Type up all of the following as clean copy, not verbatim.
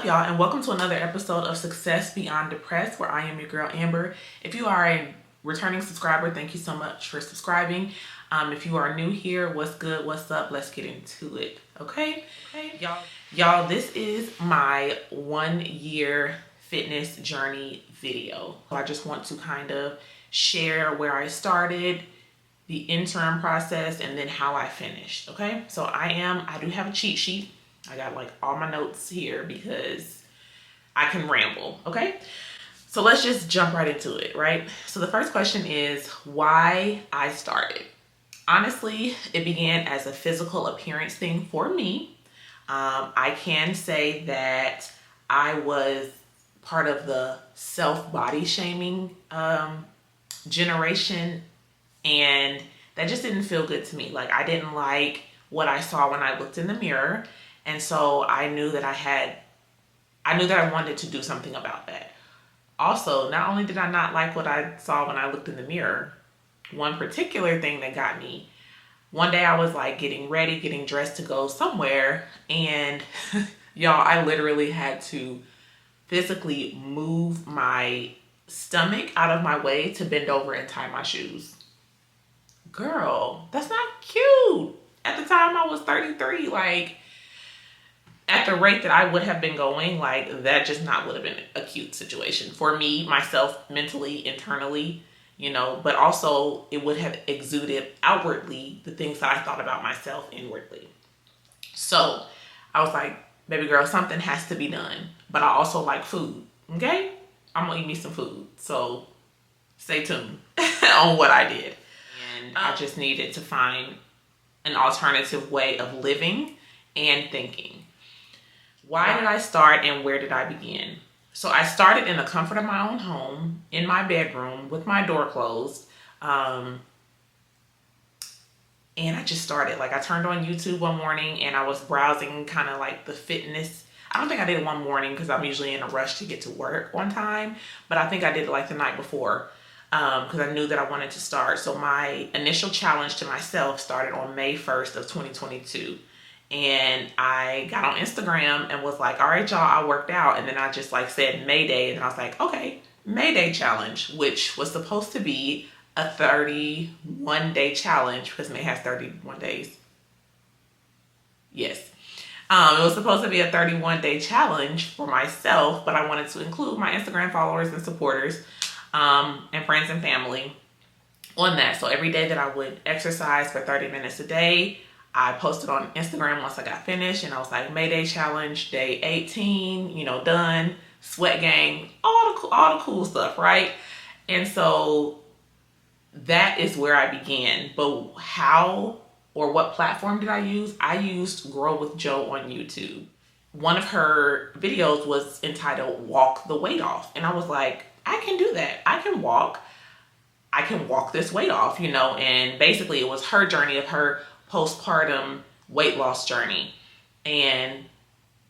up, y'all, and welcome to another episode of Success Beyond Depressed, where I am your girl Amber. If you are a returning subscriber, thank you so much for subscribing. If you are new here, what's good, what's up? Let's get into it. Okay, y'all, this is my 1 year fitness journey video. I just want to kind of share where I started, the interim process, and then how I finished. Okay, so I do have a cheat sheet. I got like all my notes here because I can ramble. Okay, so let's just jump right into it, right? So the first question is why I started. Honestly, it began as a physical appearance thing for me. I can say that I was part of the self-body shaming generation, and that just didn't feel good to me. Like, I didn't like what I saw when I looked in the mirror, and so I knew that I wanted to do something about that. Also, not only did I not like what I saw when I looked in the mirror, one particular thing that got me, one day I was like getting ready, getting dressed to go somewhere, and y'all, I literally had to physically move my stomach out of my way to bend over and tie my shoes. Girl, that's not cute. At the time I was 33, like, at the rate that I would have been going, like, that just not would have been a cute situation for me, myself, mentally, internally, you know, but also it would have exuded outwardly the things that I thought about myself inwardly. So I was like, baby girl, something has to be done. But I also like food, okay? I'm gonna eat me some food. So stay tuned on what I did. And I just needed to find an alternative way of living and thinking. Why did I start and where did I begin? So I started in the comfort of my own home, in my bedroom, with my door closed. And I just started. Like, I turned on YouTube one morning and I was browsing kind of like the fitness. I don't think I did it one morning because I'm usually in a rush to get to work on time. But I think I did it like the night before because I knew that I wanted to start. So my initial challenge to myself started on May 1st of 2022. And I got on Instagram and was like, all right, y'all, I worked out. And then I just like said Mayday. And I was like, okay, Mayday challenge, which was supposed to be a 31-day challenge because May has 31 days. Yes. It was supposed to be a 31-day challenge for myself, but I wanted to include my Instagram followers and supporters and friends and family on that. So every day that I would exercise for 30 minutes a day, I posted on Instagram once I got finished, and I was like, Mayday challenge, day 18, you know, done, sweat gang, all the cool stuff, right? And so that is where I began. But how or what platform did I use? I used Grow with Jo on YouTube. One of her videos was entitled Walk the Weight Off. And I was like, I can do that. I can walk this weight off, you know? And basically it was her journey of her postpartum weight loss journey. And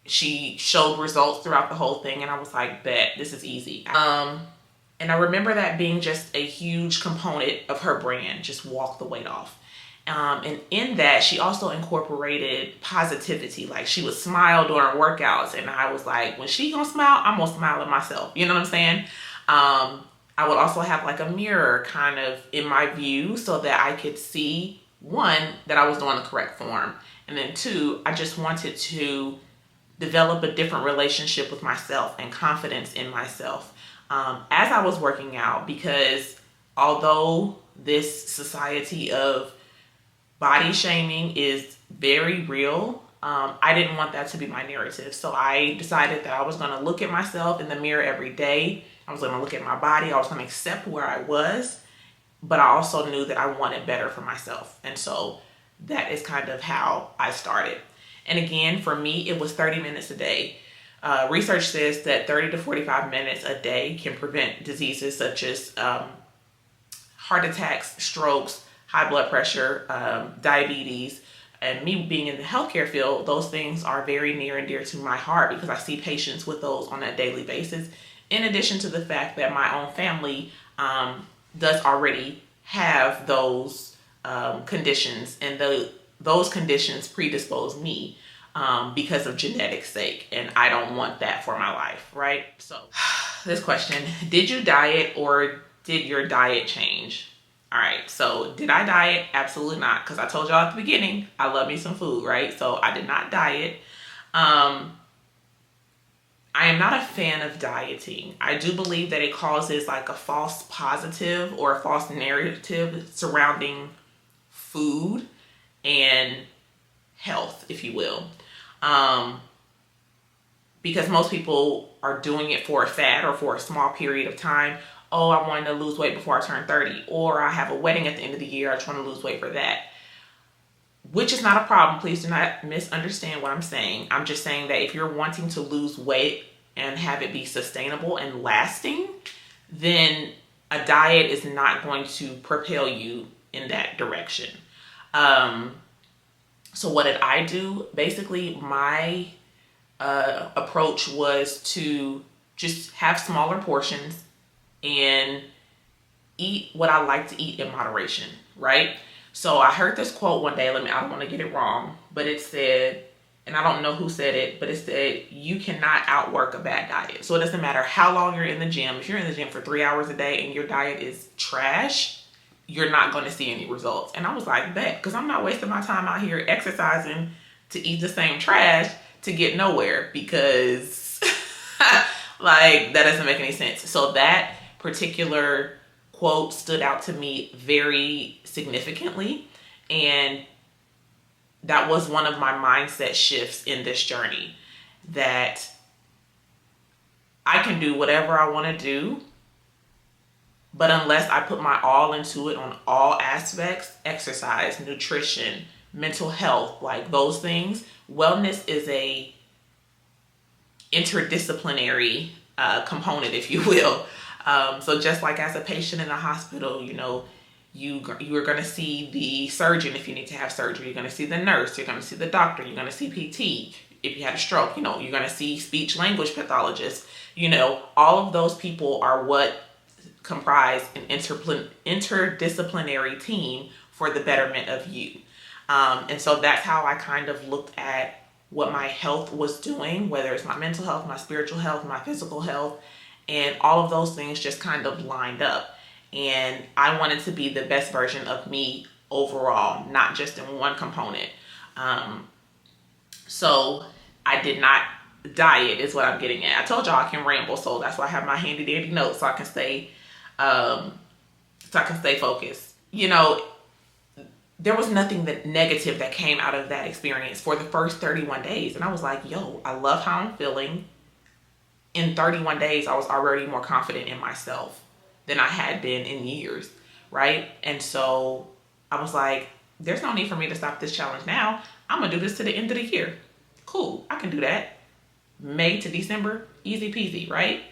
she showed results throughout the whole thing. And I was like, bet, this is easy. And I remember that being just a huge component of her brand, just walk the weight off. And in that, she also incorporated positivity. Like, she would smile during workouts. And I was like, when she gonna smile, I'm gonna smile at myself. You know what I'm saying? I would also have like a mirror kind of in my view so that I could see, one, that I was doing the correct form. And then two, I just wanted to develop a different relationship with myself and confidence in myself as I was working out, because although this society of body shaming is very real, I didn't want that to be my narrative. So I decided that I was going to look at myself in the mirror every day. I was going to look at my body. I was going to accept where I was, but I also knew that I wanted better for myself. And so that is kind of how I started. And again, for me, it was 30 minutes a day. Research says that 30 to 45 minutes a day can prevent diseases such as heart attacks, strokes, high blood pressure, diabetes. And me being in the healthcare field, those things are very near and dear to my heart because I see patients with those on a daily basis. In addition to the fact that my own family does already have those conditions, and those conditions predispose me because of genetics sake, and I don't want that for my life, right? So this question, did you diet or did your diet change? All right, so did I diet? Absolutely not, because I told y'all at the beginning, I love me some food, right? So I did not diet. I am not a fan of dieting. I do believe that it causes like a false positive or a false narrative surrounding food and health, if you will. Because most people are doing it for a fad or for a small period of time. Oh, I wanted to lose weight before I turn 30, or I have a wedding at the end of the year, I trying to lose weight for that. Which is not a problem. Please do not misunderstand what I'm saying. I'm just saying that if you're wanting to lose weight and have it be sustainable and lasting, then a diet is not going to propel you in that direction. So what did I do? Basically, my approach was to just have smaller portions and eat what I like to eat in moderation, right? So I heard this quote one day, I don't want to get it wrong, but it said, and I don't know who said it, but it said, you cannot outwork a bad diet. So it doesn't matter how long you're in the gym. If you're in the gym for 3 hours a day and your diet is trash, you're not going to see any results. And I was like, bet, because I'm not wasting my time out here exercising to eat the same trash to get nowhere, because like that doesn't make any sense. So that particular quote stood out to me very significantly, and that was one of my mindset shifts in this journey, that I can do whatever I want to do, but unless I put my all into it on all aspects, exercise, nutrition, mental health, like those things, wellness is a interdisciplinary component, if you will. So just like as a patient in a hospital, you know, you are going to see the surgeon if you need to have surgery. You're going to see the nurse. You're going to see the doctor. You're going to see PT. If you had a stroke, you know, you're going to see speech language pathologists. You know, all of those people are what comprise an interdisciplinary team for the betterment of you. And so that's how I kind of looked at what my health was doing, whether it's my mental health, my spiritual health, my physical health, and all of those things just kind of lined up. And I wanted to be the best version of me overall, not just in one component. So I did not diet is what I'm getting at. I told y'all I can ramble, so that's why I have my handy dandy notes so I can stay focused. You know, there was nothing that negative that came out of that experience for the first 31 days. And I was like, yo, I love how I'm feeling. In 31 days, I was already more confident in myself than I had been in years, right? And so I was like, there's no need for me to stop this challenge now. I'm going to do this to the end of the year. Cool, I can do that. May to December, easy peasy, right?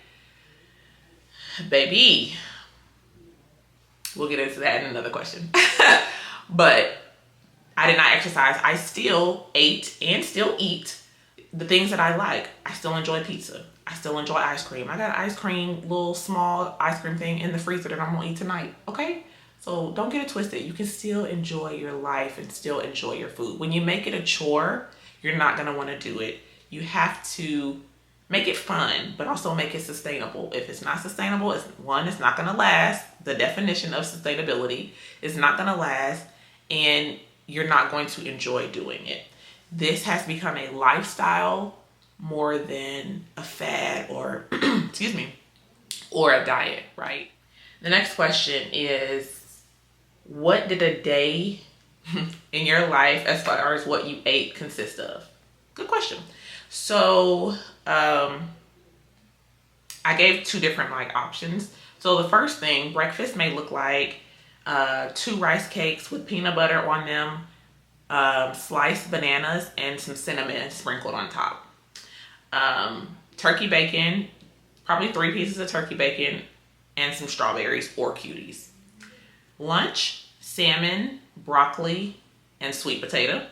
Baby, we'll get into that in another question. But I did not exercise. I still ate and still eat the things that I like. I still enjoy pizza. I still enjoy ice cream. I got an ice cream, little small ice cream thing in the freezer that I'm gonna eat tonight, okay? So don't get it twisted. You can still enjoy your life and still enjoy your food. When you make it a chore, you're not gonna wanna do it. You have to make it fun, but also make it sustainable. If it's not sustainable, it's not gonna last. The definition of sustainability is not gonna last, and you're not going to enjoy doing it. This has become a lifestyle more than a fad or, excuse me, or a diet, right? The next question is, what did a day in your life as far as what you ate consist of? Good question. So, I gave two different options. So the first thing, breakfast may look like 2 rice cakes with peanut butter on them, sliced bananas, and some cinnamon sprinkled on top. Turkey bacon, probably 3 pieces of turkey bacon, and some strawberries or cuties. Lunch, salmon, broccoli, and sweet potato.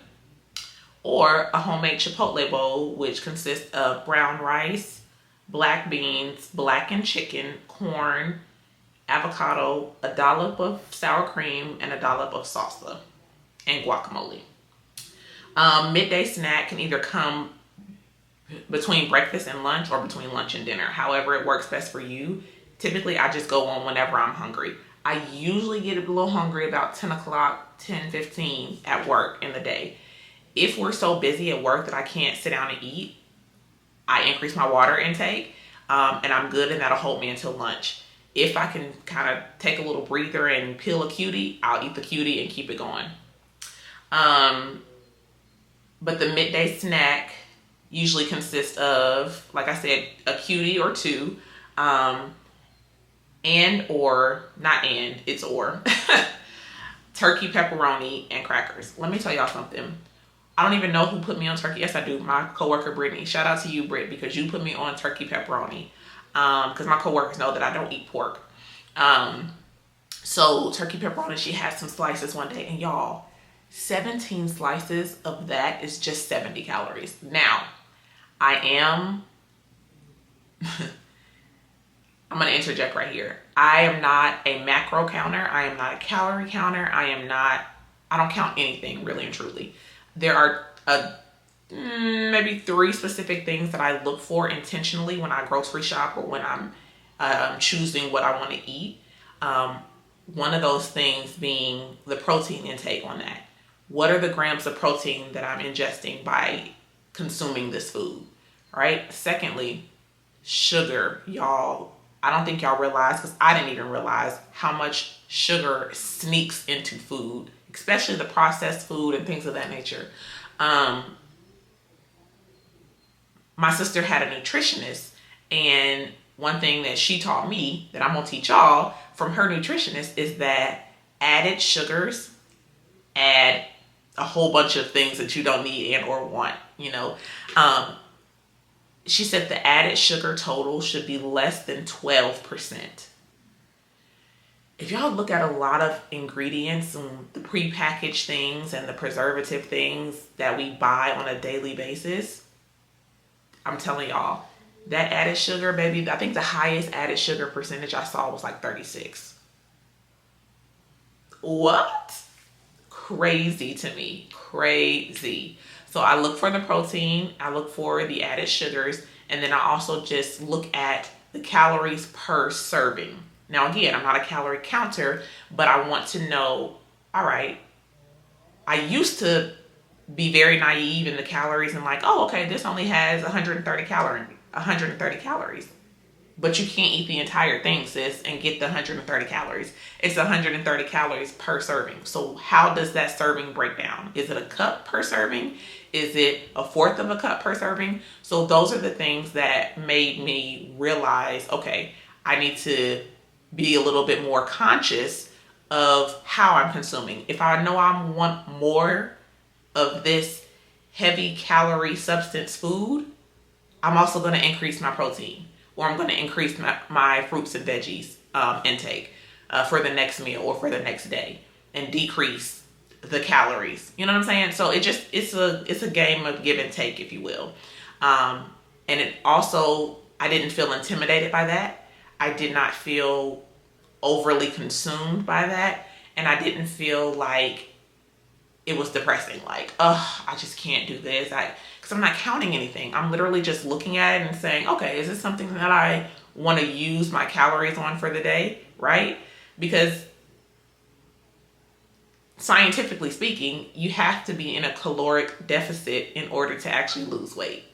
Or a homemade chipotle bowl, which consists of brown rice, black beans, blackened chicken, corn, avocado, a dollop of sour cream, and a dollop of salsa, and guacamole. Midday snack can either come between breakfast and lunch or between lunch and dinner. However it works best for you. Typically, I just go on whenever I'm hungry. I usually get a little hungry about 10 o'clock, 10:15 at work in the day. If we're so busy at work that I can't sit down and eat, I increase my water intake, and I'm good, and that'll hold me until lunch. If I can kind of take a little breather and peel a cutie, I'll eat the cutie and keep it going. But the midday snack usually consists of, like I said, a cutie or two, turkey, pepperoni, and crackers. Let me tell y'all something. I don't even know who put me on turkey. Yes, I do. My coworker, Brittany. Shout out to you, Britt, because you put me on turkey pepperoni. Because my coworkers know that I don't eat pork. So turkey pepperoni, she had some slices one day, and y'all, 17 slices of that is just 70 calories. Now, I'm going to interject right here. I am not a macro counter. I am not a calorie counter. I don't count anything, really and truly. There are maybe 3 specific things that I look for intentionally when I grocery shop or when I'm choosing what I want to eat. One of those things being the protein intake on that. What are the grams of protein that I'm ingesting by consuming this food, right? Secondly, sugar, y'all. I don't think y'all realize, because I didn't even realize how much sugar sneaks into food, especially the processed food and things of that nature. My sister had a nutritionist, and one thing that she taught me that I'm gonna teach y'all from her nutritionist is that added sugars add a whole bunch of things that you don't need and or want, She said the added sugar total should be less than 12%. If y'all look at a lot of ingredients and the prepackaged things and the preservative things that we buy on a daily basis, I'm telling y'all, that added sugar, baby, I think the highest added sugar percentage I saw was like 36. What? Crazy to me. Crazy. So I look for the protein, I look for the added sugars, and then I also just look at the calories per serving. Now, again, I'm not a calorie counter, but I want to know, all right, I used to be very naive in the calories and like, oh, okay, this only has 130 calories. But you can't eat the entire thing, sis, and get the 130 calories. It's 130 calories per serving. So how does that serving break down? Is it a cup per serving? Is it a fourth of a cup per serving? So those are the things that made me realize, okay, I need to be a little bit more conscious of how I'm consuming. If I know I want more of this heavy calorie substance food, I'm also going to increase my protein, or I'm going to increase my fruits and veggies intake for the next meal or for the next day, and decrease the calories. You know what I'm saying? So it's a game of give and take, if you will. And it also, I didn't feel intimidated by that. I did not feel overly consumed by that. And I didn't feel like it was depressing. Like, I just can't do this. Because I'm not counting anything. I'm literally just looking at it and saying, okay, is this something that I want to use my calories on for the day, right? Because scientifically speaking, you have to be in a caloric deficit in order to actually lose weight.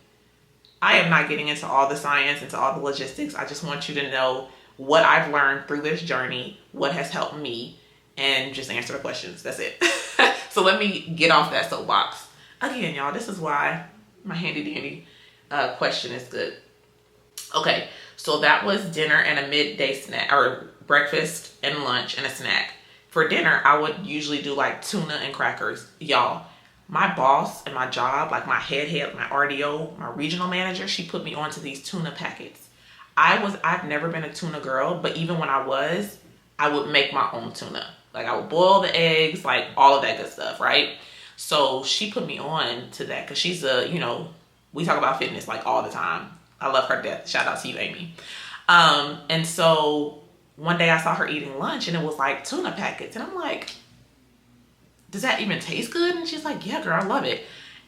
I am not getting into all the science, into all the logistics. I just want you to know what I've learned through this journey, what has helped me, and just answer the questions. That's it. So let me get off that soapbox. Again, y'all, this is why my handy dandy question is good. Okay, so that was dinner and a midday snack, or breakfast and lunch and a snack. For dinner, I would usually do like tuna and crackers. Y'all, my boss and my job, like my head, my RDO, my regional manager, she put me onto these tuna packets. I've never been a tuna girl, but even when I would make my own tuna. Like I would boil the eggs, like all of that good stuff, right? So she put me on to that because she's we talk about fitness like all the time. I love her to death. Shout out to you, Amy. And so one day I saw her eating lunch and it was like tuna packets. And I'm like, does that even taste good? And she's like, yeah, girl, I love it.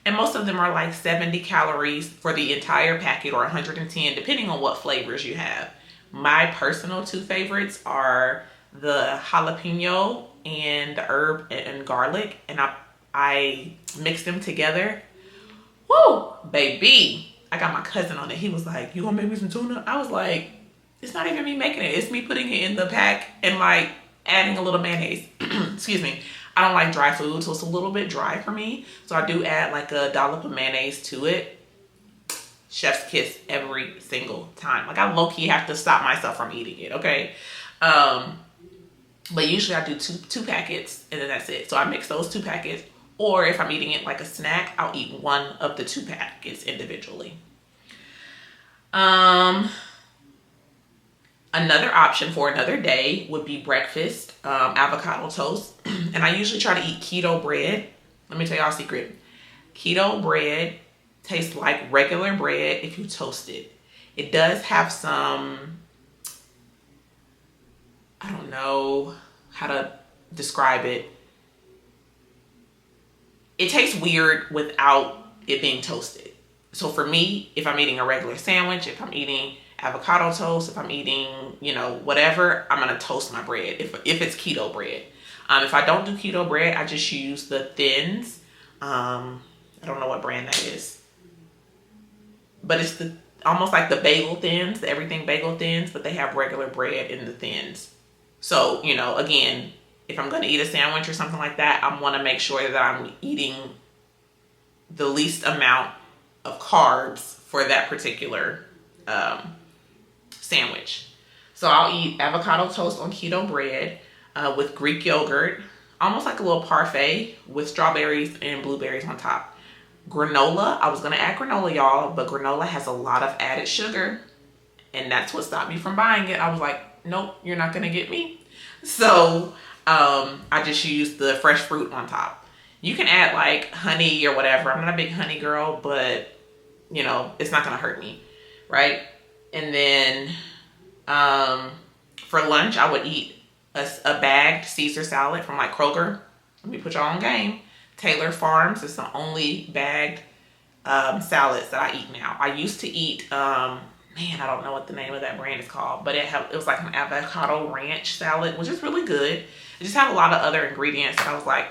And most of them are like 70 calories for the entire packet, or 110 depending on what flavors you have. My personal two favorites are the jalapeno and the herb and garlic, and I mix them together. Woo, baby. I got my cousin on it. He was like, "You gonna make me some tuna?" I was like, "It's not even me making it. It's me putting it in the pack and like adding a little mayonnaise." Excuse me. I don't like dry food, so it's a little bit dry for me. So I do add like a dollop of mayonnaise to it. Chef's kiss every single time. Like I low-key have to stop myself from eating it, okay? But usually I do two packets and then that's it. So I mix those 2 packets. Or if I'm eating it like a snack, I'll eat one of the 2 packets individually. Another option for another day would be breakfast, avocado toast. And I usually try to eat keto bread. Let me tell y'all a secret. Keto bread tastes like regular bread if you toast it. It does have some, I don't know how to describe it. It tastes weird without it being toasted. So for me, if I'm eating a regular sandwich, if I'm eating avocado toast, if I'm eating, whatever, I'm gonna toast my bread if it's keto bread. If I don't do keto bread, I just use the Thins. I don't know what brand that is, but it's almost like the bagel Thins, the everything bagel Thins, but they have regular bread in the Thins. So, again, if I'm gonna eat a sandwich or something like that, I wanna make sure that I'm eating the least amount of carbs for that particular sandwich. So I'll eat avocado toast on keto bread with Greek yogurt, almost like a little parfait with strawberries and blueberries on top. Granola, I was gonna add granola, y'all, but granola has a lot of added sugar, and that's what stopped me from buying it. I was like, nope, you're not gonna get me. So I just used the fresh fruit on top. You can add like honey or whatever. I'm not a big honey girl, but it's not gonna hurt me, right? And then for lunch, I would eat a bagged Caesar salad from like Kroger. Let me put y'all on game. Taylor Farms is the only bagged salads that I eat now. I used to eat, I don't know what the name of that brand is called, but it was like an avocado ranch salad, which is really good. It just had a lot of other ingredients. And I was like,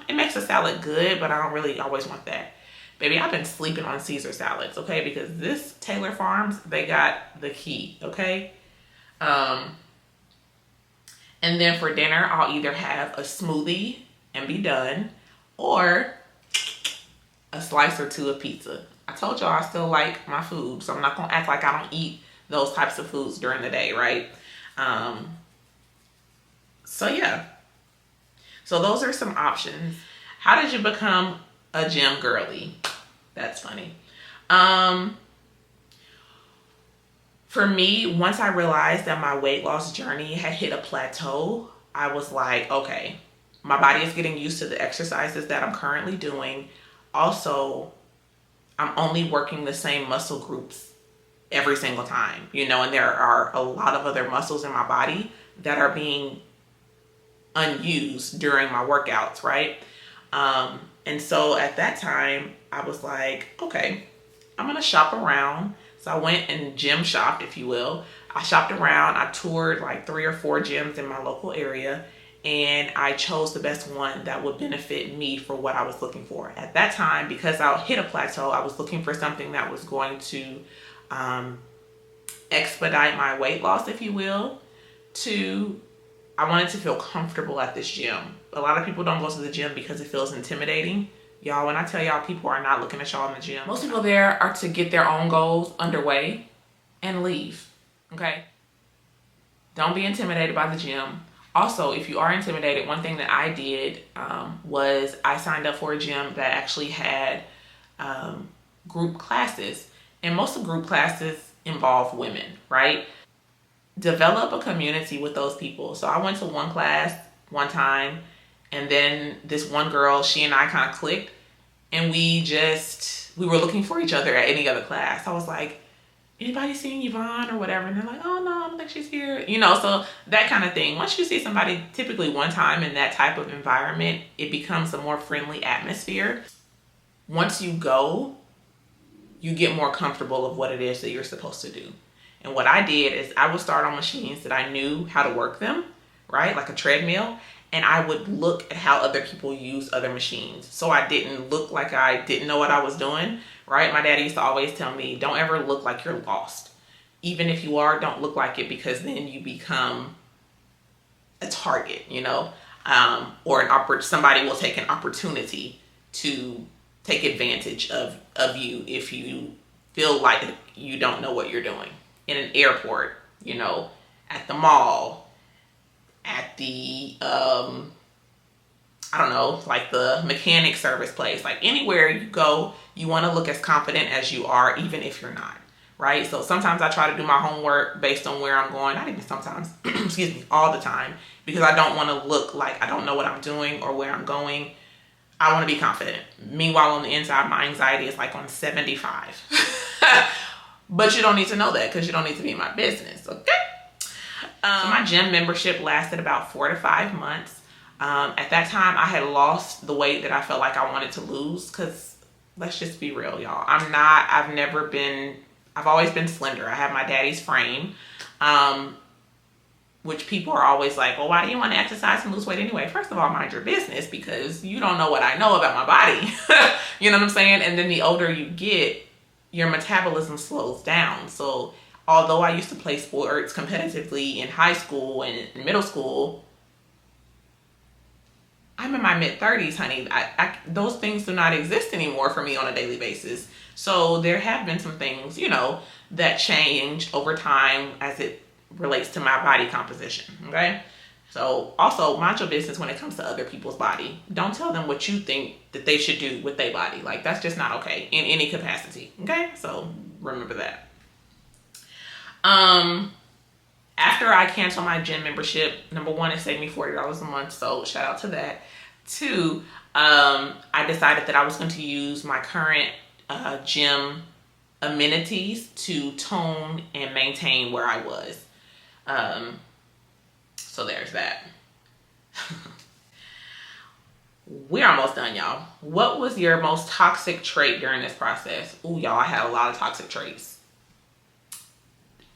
it makes a salad good, but I don't really always want that. Baby, I've been sleeping on Caesar salads, okay? Because this Taylor Farms, they got the key, okay? And then for dinner, I'll either have a smoothie and be done, or a slice or 2 of pizza. I told y'all I still like my food, so I'm not gonna act like I don't eat those types of foods during the day, right? So yeah. So those are some options. How did you become a gym girly? That's funny. For me, once I realized that my weight loss journey had hit a plateau, I was like, okay, my body is getting used to the exercises that I'm currently doing. Also, I'm only working the same muscle groups every single time, and there are a lot of other muscles in my body that are being unused during my workouts, right? And so at that time, I was like, okay, I'm gonna shop around. So I went and gym shopped, if you will. I shopped around. I toured like 3 or 4 gyms in my local area, and I chose the best one that would benefit me for what I was looking for. At that time, because I hit a plateau, I was looking for something that was going to expedite my weight loss, if you will. I wanted to feel comfortable at this gym. A lot of people don't go to the gym because it feels intimidating. Y'all, when I tell y'all people are not looking at y'all in the gym, most people there are to get their own goals underway and leave, okay? Don't be intimidated by the gym. Also, if you are intimidated, one thing that I did was I signed up for a gym that actually had group classes. And most of group classes involve women, right? Develop a community with those people. So I went to one class one time, and then this one girl, she and I kind of clicked, and we were looking for each other at any other class. I was like, anybody seen Yvonne or whatever? And they're like, oh no, I don't think she's here. So that kind of thing. Once you see somebody typically one time in that type of environment, it becomes a more friendly atmosphere. once you go, you get more comfortable of what it is that you're supposed to do. And what I did is I would start on machines that I knew how to work them, right? Like a treadmill. And I would look at how other people use other machines. So I didn't look like I didn't know what I was doing, right? My daddy used to always tell me, don't ever look like you're lost. Even if you are, don't look like it, because then you become a target, or somebody will take an opportunity to take advantage of you if you feel like you don't know what you're doing. In an airport, at the mall, at the I don't know, like the mechanic service place, like anywhere you go, you want to look as confident as you are, even if you're not, right? So sometimes I try to do my homework based on where I'm going. Not even sometimes, excuse me, all the time, because I don't want to look like I don't know what I'm doing or where I'm going. I want to be confident. Meanwhile, on the inside, my anxiety is like on 75. But you don't need to know that, because you don't need to be in my business, okay? So my gym membership lasted about 4 to 5 months. At that time, I had lost the weight that I felt like I wanted to lose, because let's just be real, y'all. I've always been slender. I have my daddy's frame, which people are always like, well, why do you want to exercise and lose weight anyway? First of all, mind your business, because you don't know what I know about my body. You know what I'm saying? And then the older you get, your metabolism slows down. So although I used to play sports competitively in high school and in middle school, I'm in my mid-30s, honey. Those things do not exist anymore for me on a daily basis. So there have been some things, that change over time as it relates to my body composition, okay? So also, mind your business when it comes to other people's body. Don't tell them what you think that they should do with their body. Like, that's just not okay in any capacity, okay? So remember that. After I canceled my gym membership, number one, it saved me $40 a month, so shout out to that. 2, I decided that I was going to use my current gym amenities to tone and maintain where I was. So there's that. We're almost done, y'all. What was your most toxic trait during this process? Ooh, y'all, I had a lot of toxic traits.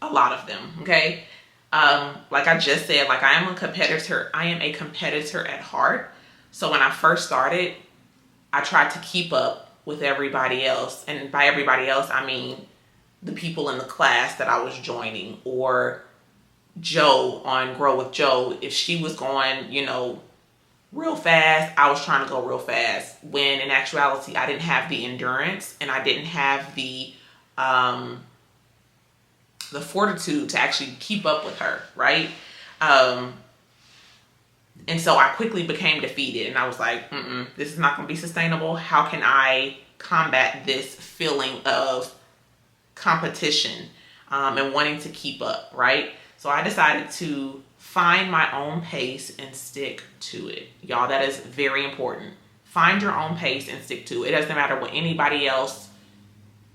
A lot of them, okay? Like I just said, like I am a competitor at heart. So when I first started, I tried to keep up with everybody else. And by everybody else, I mean the people in the class that I was joining, or Joe on Grow with Joe. If she was going, real fast, I was trying to go real fast. When in actuality, I didn't have the endurance, and I didn't have the fortitude to actually keep up with her, right? And so I quickly became defeated, and I was like, this is not going to be sustainable. How can I combat this feeling of competition and wanting to keep up, right? So I decided to find my own pace and stick to it. Y'all, that is very important. Find your own pace and stick to it. It doesn't matter what anybody else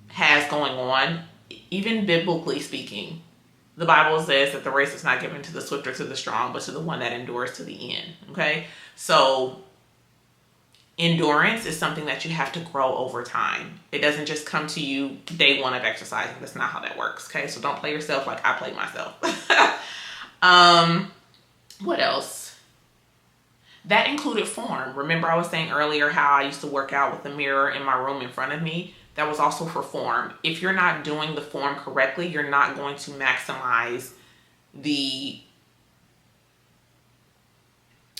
has going on. Even biblically speaking, the Bible says that the race is not given to the swift or to the strong, but to the one that endures to the end, okay? So endurance is something that you have to grow over time. It doesn't just come to you day one of exercising. That's not how that works, okay? So don't play yourself like I played myself. What else? That included form. Remember I was saying earlier how I used to work out with a mirror in my room in front of me? That was also for form. If you're not doing the form correctly, you're not going to maximize the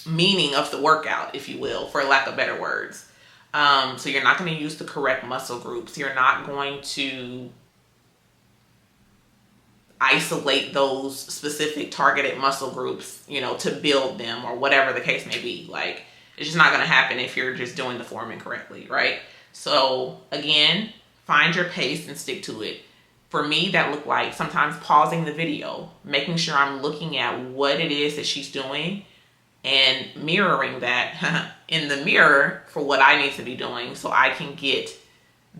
meaning of the workout, if you will, for lack of better words. So you're not going to use the correct muscle groups. You're not going to isolate those specific targeted muscle groups, to build them, or whatever the case may be. Like, it's just not going to happen if you're just doing the form incorrectly, right? So again, find your pace and stick to it. For me, that looked like sometimes pausing the video, making sure I'm looking at what it is that she's doing, and mirroring that in the mirror for what I need to be doing so I can get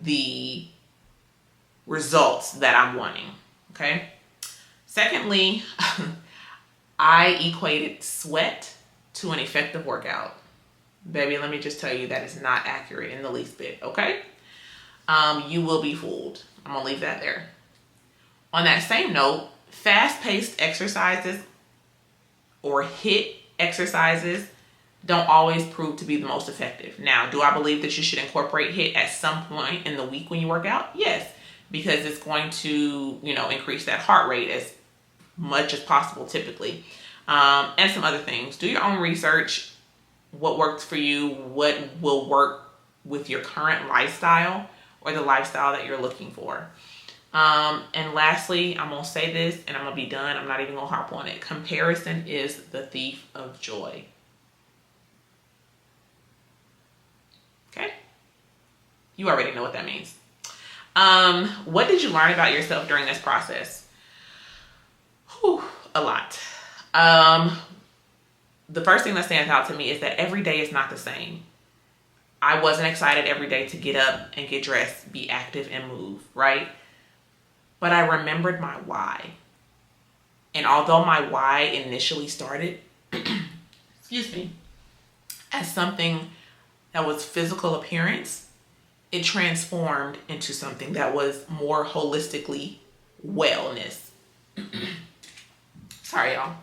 the results that I'm wanting, okay? Secondly, I equated sweat to an effective workout. Baby, let me just tell you that is not accurate in the least bit, okay? You will be fooled. I'm gonna leave that there. On that same note, fast-paced exercises or HIIT exercises don't always prove to be the most effective. Now, do I believe that you should incorporate HIIT at some point in the week when you work out? Yes, because it's going to, increase that heart rate as much as possible typically. And some other things. Do your own research. What works for you? What will work with your current lifestyle or the lifestyle that you're looking for? And lastly, I'm going to say this and I'm going to be done. I'm not even going to harp on it. Comparison is the thief of joy. Okay? You already know what that means. What did you learn about yourself during this process? A lot. The first thing that stands out to me is that every day is not the same. I wasn't excited every day to get up and get dressed, be active and move, right? But I remembered my why. And although my why initially started, excuse me, as something that was physical appearance, it transformed into something that was more holistically wellness. Sorry, y'all.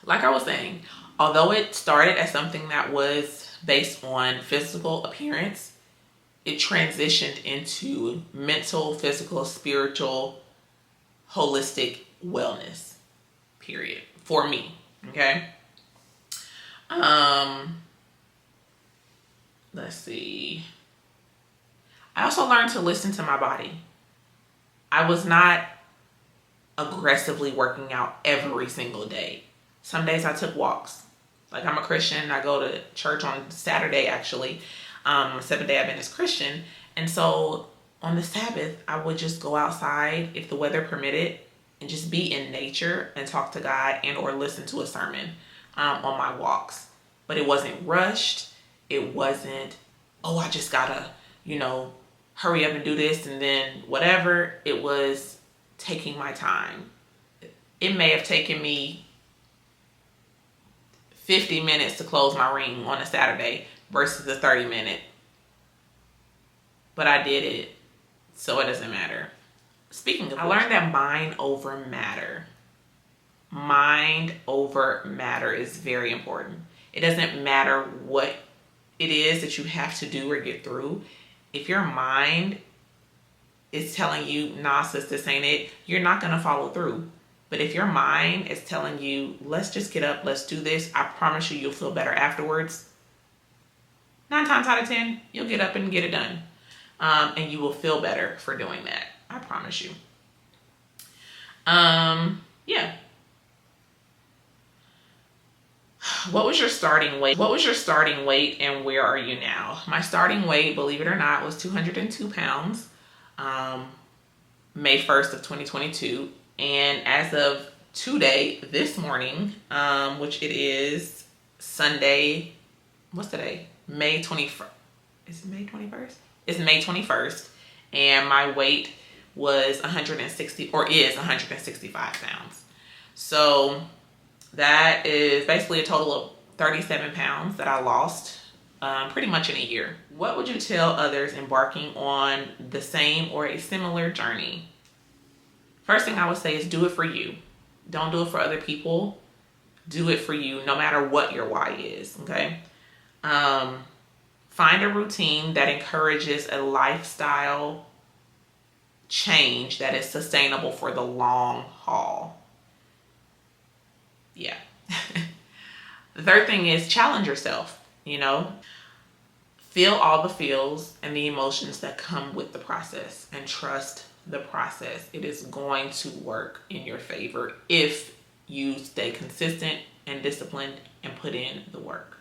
Like I was saying, although it started as something that was based on physical appearance, it transitioned into mental, physical, spiritual, holistic wellness, period, for me, okay? Let's see. I also learned to listen to my body. I was not aggressively working out every single day. Some days I took walks. Like, I'm a Christian. I go to church on Saturday, actually. Seventh-day Adventist Christian. And so on the Sabbath, I would just go outside if the weather permitted and just be in nature and talk to God and or listen to a sermon on my walks. But it wasn't rushed. It wasn't, I just gotta, hurry up and do this and then whatever. It was taking my time. It may have taken me 50 minutes to close my ring on a Saturday versus a 30-minute. But I did it, so it doesn't matter. Speaking of, I learned that mind over matter. Mind over matter is very important. It doesn't matter what it is that you have to do or get through. If your mind is telling you, nah, sis, this ain't it, you're not going to follow through. But if your mind is telling you, let's just get up, let's do this, I promise you, you'll feel better afterwards. 9 times out of 10, you'll get up and get it done. And you will feel better for doing that. I promise you. Yeah. What was your starting weight? And where are you now? My starting weight, believe it or not, was 202 pounds. May 1st of 2022. And as of today, this morning, which it is Sunday, what's today? May 21st. Is it May 21st? It's May 21st. And my weight was 165 pounds. So that is basically a total of 37 pounds that I lost pretty much in a year. What would you tell others embarking on the same or a similar journey? First thing I would say is do it for you. Don't do it for other people. Do it for you, no matter what your why is, okay? Find a routine that encourages a lifestyle change that is sustainable for the long haul. Yeah. The third thing is challenge yourself, Feel all the feels and the emotions that come with the process and trust the process. It is going to work in your favor if you stay consistent and disciplined and put in the work.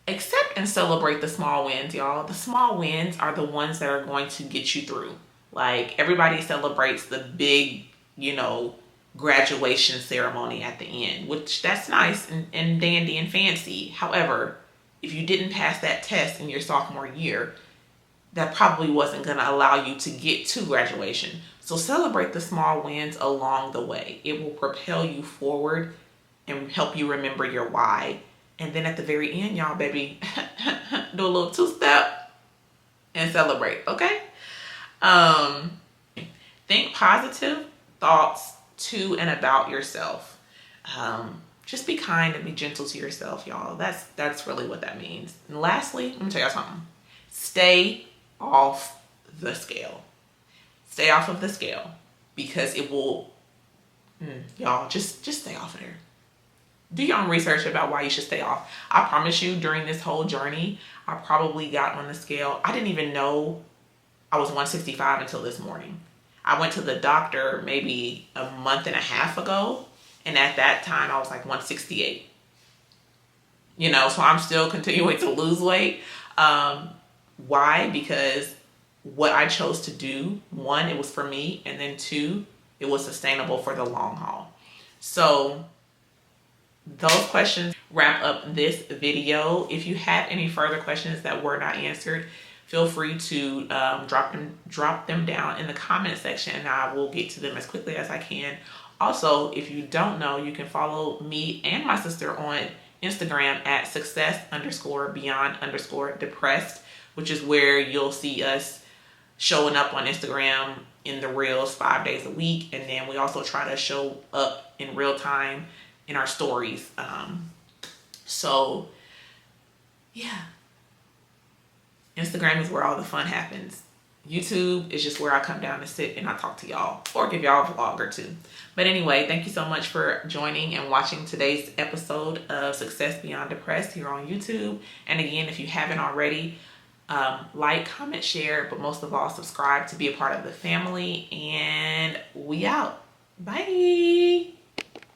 Accept and celebrate the small wins, y'all. The small wins are the ones that are going to get you through. Like, everybody celebrates the big, graduation ceremony at the end, which that's nice and dandy and fancy. However, if you didn't pass that test in your sophomore year, that probably wasn't going to allow you to get to graduation. So celebrate the small wins along the way. It will propel you forward and help you remember your why. And then at the very end, y'all, baby, do a little two-step and celebrate, okay? Think positive thoughts to and about yourself. Just be kind and be gentle to yourself, y'all. That's really what that means. And lastly, let me tell y'all something. Stay off the scale. Stay off of the scale, because it will, y'all, just stay off of there. Do your own research about why you should stay off. I promise you, during this whole journey, I probably got on the scale. I didn't even know I was 165 until this morning. I went to the doctor maybe a month and a half ago, and at that time I was like 168. You know, so I'm still continuing to lose weight. Why? Because what I chose to do, one, it was for me, and then two, it was sustainable for the long haul. So those questions wrap up this video. If you have any further questions that were not answered, feel free to drop them down in the comment section, and I will get to them as quickly as I can. Also, if you don't know, you can follow me and my sister on Instagram at success_beyond_depressed, which is where you'll see us showing up on Instagram in the reels 5 days a week. And then we also try to show up in real time in our stories. So yeah, Instagram is where all the fun happens. YouTube is just where I come down and sit and I talk to y'all, or give y'all a vlog or two. But anyway, thank you so much for joining and watching today's episode of Success Beyond Depressed here on YouTube. And again, if you haven't already, like, comment, share, but most of all, subscribe to be a part of the family. And we out. Bye.